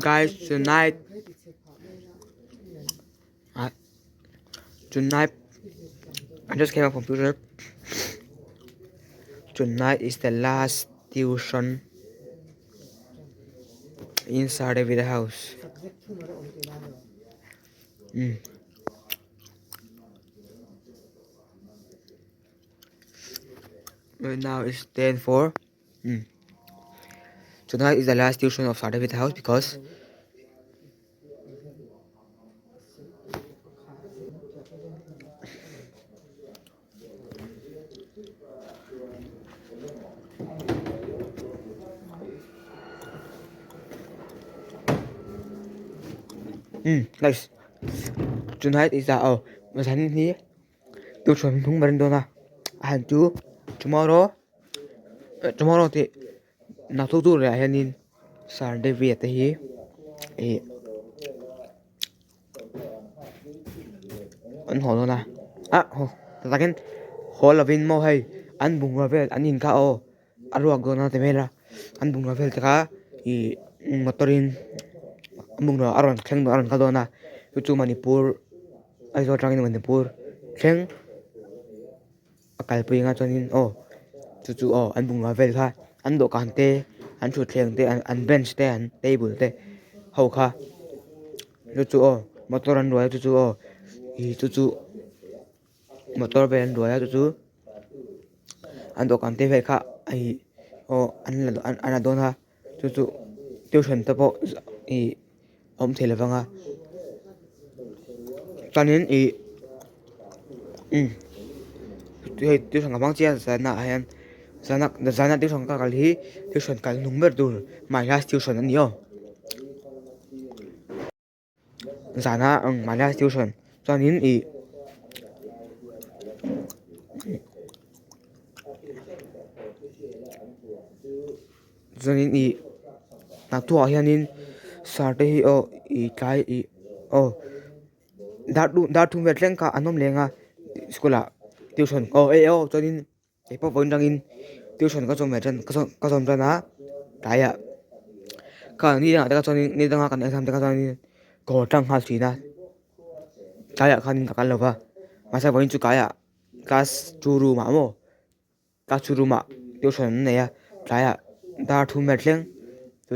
Guys, uh, tonight I just came up computer. Tonight is the last tuition inside of the house. Right now it's 10:04. Tonight is the last tuition of Sardavid house because guys, tonight is the masan ni tuition thung barin dona and tomorrow thì nào tu rồi hay nên Sardavid thì anh hỏi dona ho ta cái hỏi là vin mau hay anh bung ra về anh nhìn cả aruak dona thì mera anh bung ra về cả motorin mung no aron kheng no aron kadona chu Manipur ai zo tangin Manipur kheng akal puinga chonin chu an bung wa vel kha an do kan te an chu thleng te an bench te an table te ho kha chu motor an roya chu motor be an roya chu an do kan te ve kha ai an do na chu tuition te po om thela wanga tanin tuition ngamang chia sana ayan sana tuition ka kali tuition kal number dur my last tuition ani sana my last tuition tanin na tu ahianin sarte hi kai dar thum ve tleng ka anom lenga skola tuition chonin po voin rangin tuition ka chom chen ka chom na kaya ka ni da ka chonin ni da kan exam ka chonin ko tang ha thina kaya khanin ka kalova masa voin chu kaya class churu ma mo ka churu ma tuition ne ya kaya dar thum ve tleng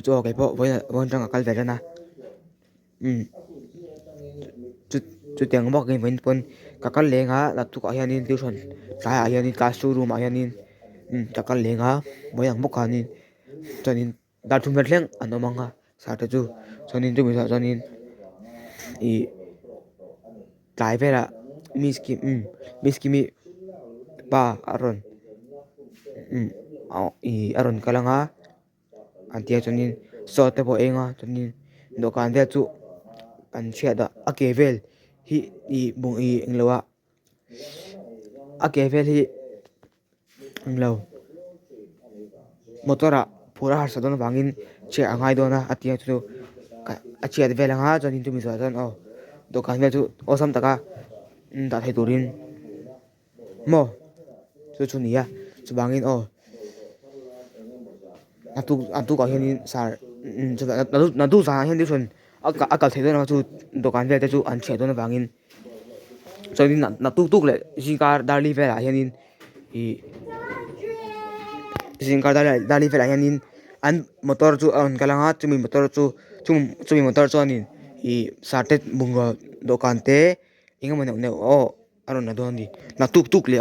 chu kai po voin rang ka kal ve na chu tiang bok cái mình pon kakal lenga la tu ka hianin tuition ka hianin classroom a hianin kakal lenga boyang bok hanin chonin dar thum thleng anomanga sa ta chu chonin tu mi sa chonin tai vera miski mi pa aron aron kalanga antia chonin so te po enga chonin dokan dia chu an chia da akevel hi bung englowa akevel hi englo motora pura har sadon wangin che angai dona atia chu achia de velanga chonin tu mi sa chon dokan dia chu osam taka da thai turin mo chu nia chu bangin atu ka hianin sar na du sa hian tuition akal thei dona chu dokan ve te chu an che dona wangin chonin na tuk le jingkar darli ve la hianin jingkar darli ve la hianin an motor chu an kalanga chumi motor chumi motor chu anin sarte bunga dokan te inga mane ne aron na doni na tuk le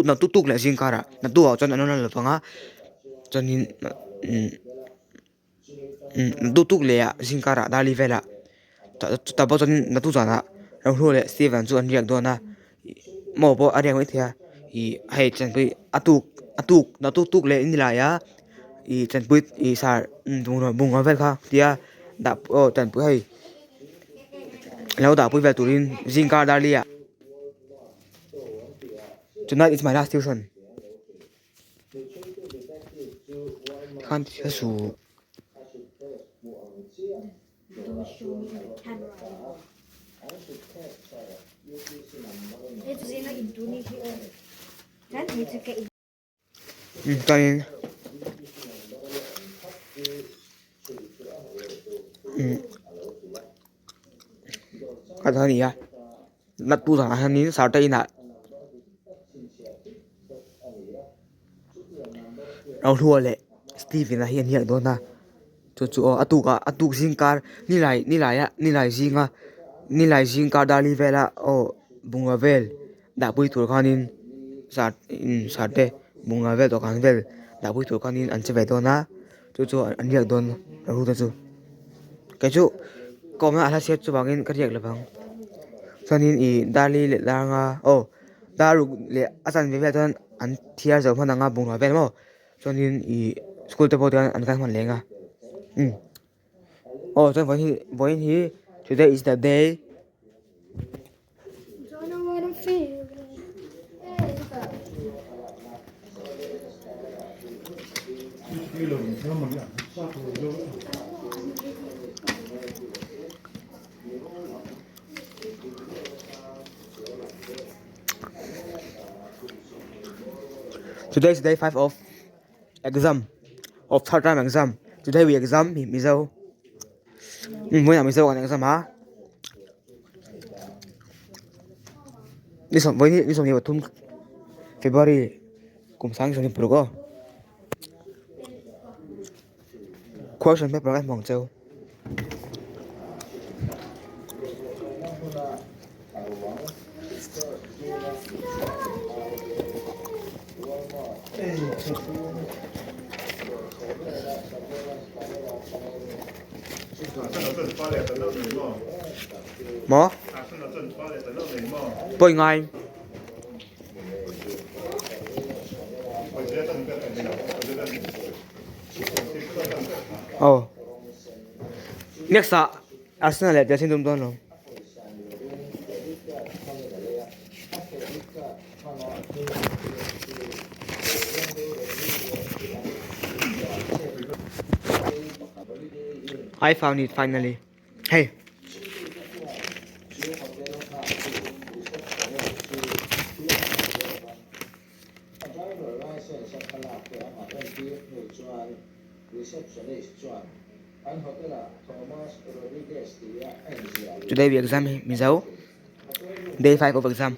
na tuk le jingkara na tu chon anon la panga chonin tuk le ya jingkara darli ve la ta bo chonin na tu chana rong hlo le Steven chu an riak dona mo bo ariang mai thia hai chen pui atuk na tuk le in la ya chen pui sar bunga vel kha tia da chen pui hai lau da pui vel turin jingkar darlia tonight is my last tuition khan su Don't show me the camera anymore. It's in Indonesia. Then we took it. Kanin cái thằng này à lật tu thằng anh nín sao đây nè ông thua lệ Steven là hiện hiện đó na cho atu zingkar ni lai zinga ni lai zingkar dali vela o bungavel da pui tur khanin sate bungavel to kan vel da pui tur khanin an che ve do na cho an riak don ru ta chu cái chu kom na ala set chu bangin ka riak la bang sanin I dali le langa o daru le asan ve ton an thiar zo mananga bungavel mo sanin I school te bodan an kan man lenga oh so when he today is the day Don't know what I'm feeling. today is day 5 of exam of third time exam today we exam mi zo mới làm mi zo kan exam ha ni som ni bathum February kum sang som ni pro ko question paper kan mong cheu mo bôi ngay oh next Arsenal le jasin dum don lo I found it finally hey today we exam mi zo day 5 of exam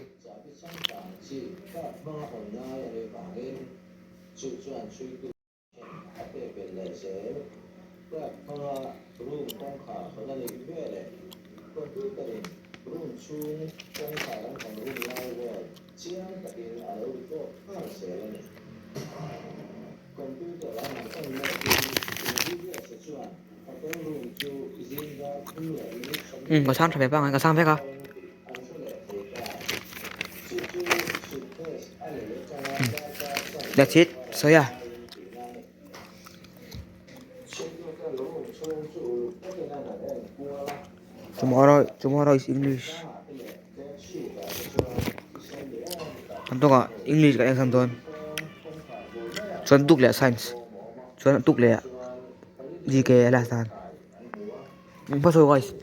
có sang phải bằng có sang phải không that's it so yeah tomorrow is English anh tôi có English cái exam thôi chuẩn túc lệ science chuẩn túc lệ GK last time. Impossible guys.